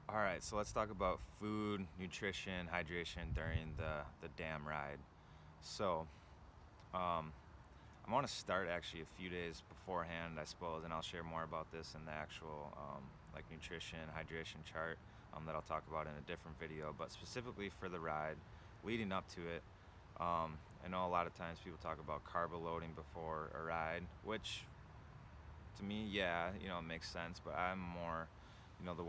All right, so let's talk about food, nutrition, hydration during the damn ride. So, um, I want to start actually a few days beforehand, I suppose, and I'll share more about this in the actual like nutrition, hydration chart that I'll talk about in a different video. But specifically for the ride, leading up to it, I know a lot of times people talk about carb loading before a ride, which to me, yeah, it makes sense. But I'm more, the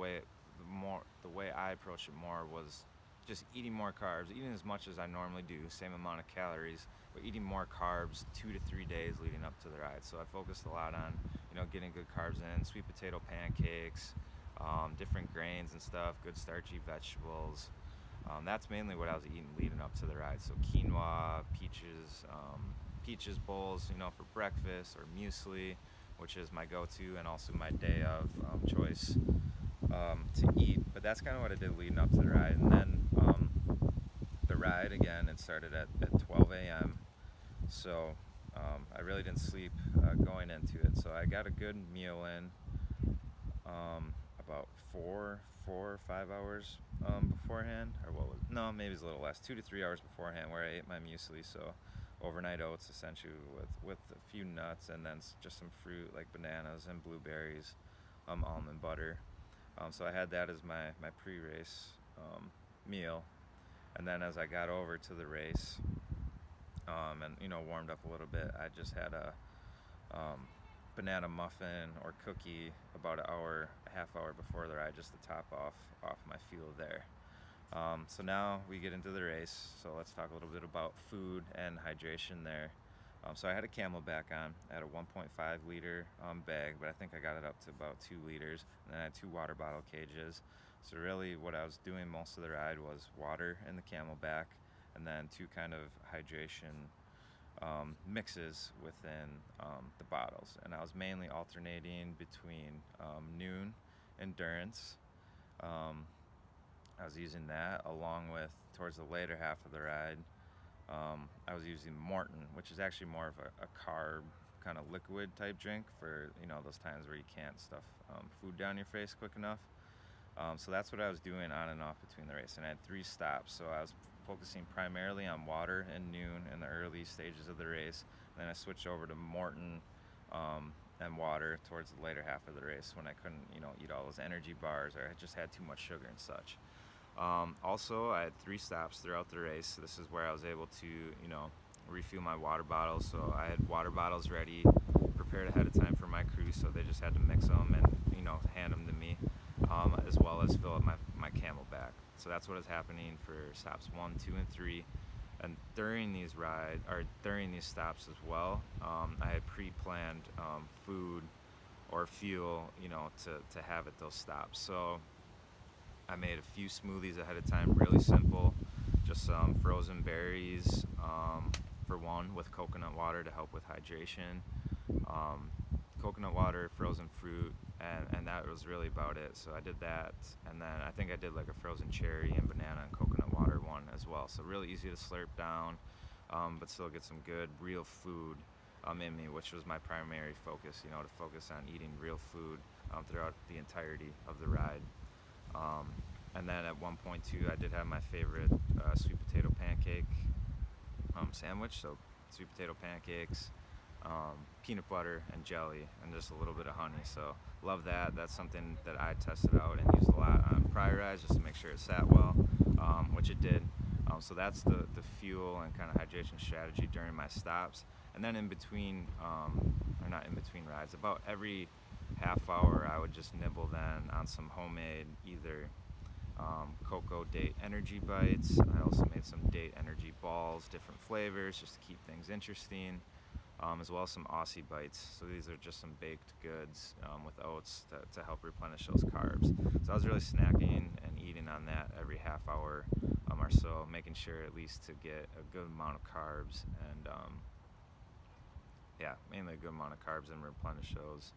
way I approached it more was just eating more carbs, eating as much as I normally do, same amount of calories, but eating more carbs 2 to 3 days leading up to the ride. So I focused a lot on, getting good carbs in, sweet potato pancakes, different grains and stuff, good starchy vegetables. That's mainly what I was eating leading up to the ride. So quinoa, peaches bowls, for breakfast, or muesli, which is my go-to and also my day of choice to eat. But that's kind of what I did leading up to the ride. And then the ride again, it started at 12 a.m. So I really didn't sleep going into it. So I got a good meal in about 4 or 5 hours beforehand, or what was no, maybe it's a little less, 2 to 3 hours beforehand, where I ate my muesli. So overnight oats essentially with a few nuts and then just some fruit like bananas and blueberries, almond butter. So I had that as my pre-race meal, and then as I got over to the race, and warmed up a little bit, I just had um, banana muffin or cookie about an hour, a half hour before the ride, just to top off my fuel there. So now we get into the race. So let's talk a little bit about food and hydration there. So I had a CamelBak on. I had a 1.5 liter bag, but I think I got it up to about 2 liters. And then I had two water bottle cages. So really, what I was doing most of the ride was water in the CamelBak, and then two kind of hydration mixes within the bottles. And I was mainly alternating between Nuun Endurance. Um, I was using that along with, towards the later half of the ride, I was using Morton, which is actually more of a carb kind of liquid type drink for those times where you can't stuff food down your face quick enough. So that's what I was doing on and off between the race, and I had 3 stops. So I was focusing primarily on water and Nuun in the early stages of the race. And then I switched over to Morton and water towards the later half of the race when I couldn't, eat all those energy bars, or I just had too much sugar and such. Also, I had 3 stops throughout the race. This is where I was able to, refuel my water bottles. So I had water bottles ready, prepared ahead of time for my crew. So they just had to mix them and, hand them to me, as well as fill up my CamelBak. So that's what is happening for stops 1, 2, and 3. And during these stops as well, I had pre-planned food or fuel, to have at those stops. So I made a few smoothies ahead of time, really simple. Just some frozen berries, for one, with coconut water to help with hydration. Um, Coconut water, frozen fruit, and that was really about it. So I did that, and then I think I did like a frozen cherry and banana and coconut water one as well. So really easy to slurp down, but still get some good real food in me, which was my primary focus. To focus on eating real food throughout the entirety of the ride. Um, and then at one point too, I did have my favorite sweet potato pancake sandwich. So sweet potato pancakes, peanut butter and jelly, and just a little bit of honey. So love that. That's something that I tested out and used a lot on prior rides just to make sure it sat well, which it did. So that's the fuel and kind of hydration strategy during my stops. And then in between, or not in between rides, about every half hour I would just nibble then on some homemade either cocoa date energy bites. I also made some date energy balls, different flavors, just to keep things interesting, as well as some Aussie bites. So these are just some baked goods with oats to help replenish those carbs. So I was really snacking and eating on that every half hour or so, making sure at least to get a good amount of carbs and yeah, mainly a good amount of carbs and replenish those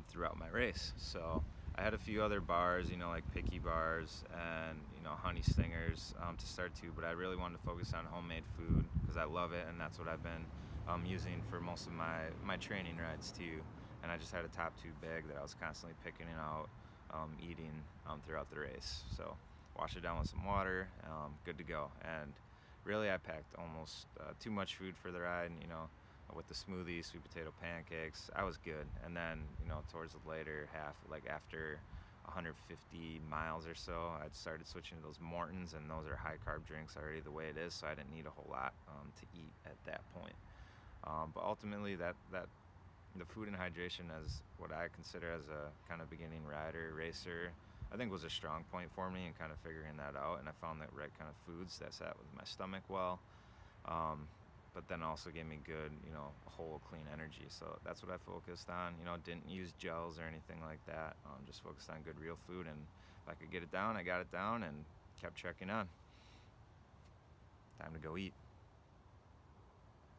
throughout my race. So I had a few other bars, like picky bars and honey stingers to start too, but I really wanted to focus on homemade food because I love it, and that's what I've been using for most of my training rides too. And I just had a top tube bag that I was constantly picking out eating throughout the race. So wash it down with some water, good to go. And really, I packed almost too much food for the ride. You know, with the smoothies, sweet potato pancakes, I was good. And then, you know, towards the later half, like after 150 miles or so, I started switching to those Mortons, and those are high carb drinks already the way it is, so I didn't need a whole lot to eat at that point. But ultimately, that the food and hydration as what I consider as a kind of beginning rider, racer, I think was a strong point for me in kind of figuring that out. And I found the right kind of foods that sat with my stomach well, but then also gave me good, you know, whole clean energy. So that's what I focused on. You know, didn't use gels or anything like that. Just focused on good real food, and if I could get it down, I got it down, and kept checking on. Time to go eat.